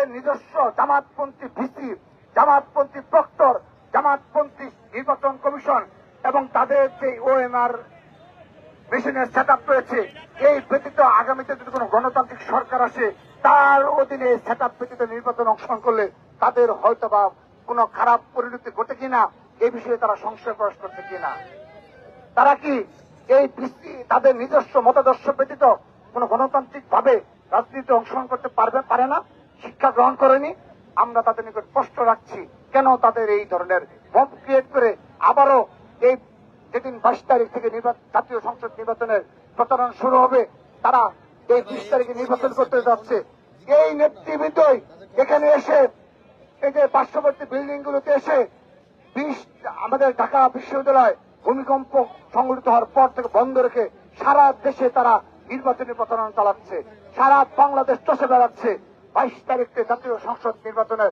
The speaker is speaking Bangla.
তাদের নিজস্ব জামাতপন্থী ভিসি, জামাতপন্থী প্রক্টর, জামাতপন্থী নির্বাচন কমিশন এবং তাদের যে ওএমআর মেশিনের সেট আপ রয়েছে, এই ব্যতীত আগামীতে যদি কোনো গণতান্ত্রিক সরকার আসে তার অধীনে সেট আপ ব্যতীত নির্বাচন অংশগ্রহণ করলে তাদের হয়তোবা কোনো খারাপ পরিণতি ঘটে কিনা এই বিষয়ে তারা সংশয় প্রকাশ করছে কিনা। তারা কি এই তাদের নিজস্ব মতাদর্শ ব্যতীত কোনো গণতান্ত্রিক ভাবে রাজনীতিতে অংশগ্রহণ করতে পারে না, শিক্ষা গ্রহণ করেনি? আমরা তাদের নিকট প্রশ্ন রাখছি, কেন তাদের এই ধরনের মব ক্রিয়েট করে আবারও এই যেদিন 22 তারিখ থেকে জাতীয় সংসদ নির্বাচনের প্রচারণা শুরু হবে, তারা এই 20 তারিখে নির্বাচন করতে যাচ্ছে। এই নেতৃবৃন্দই এখানে এসে এই যে পার্শ্ববর্তী বিল্ডিং গুলোতে এসে আমাদের ঢাকা বিশ্ববিদ্যালয় ভূমিকম্প সংঘটিত হওয়ার পর থেকে বন্ধ রেখে সারা দেশে তারা নির্বাচনী প্রচারণা চালাচ্ছে, সারা বাংলাদেশ চষে বেড়াচ্ছে। 22 তারিখে জাতীয় সংসদ নির্বাচনের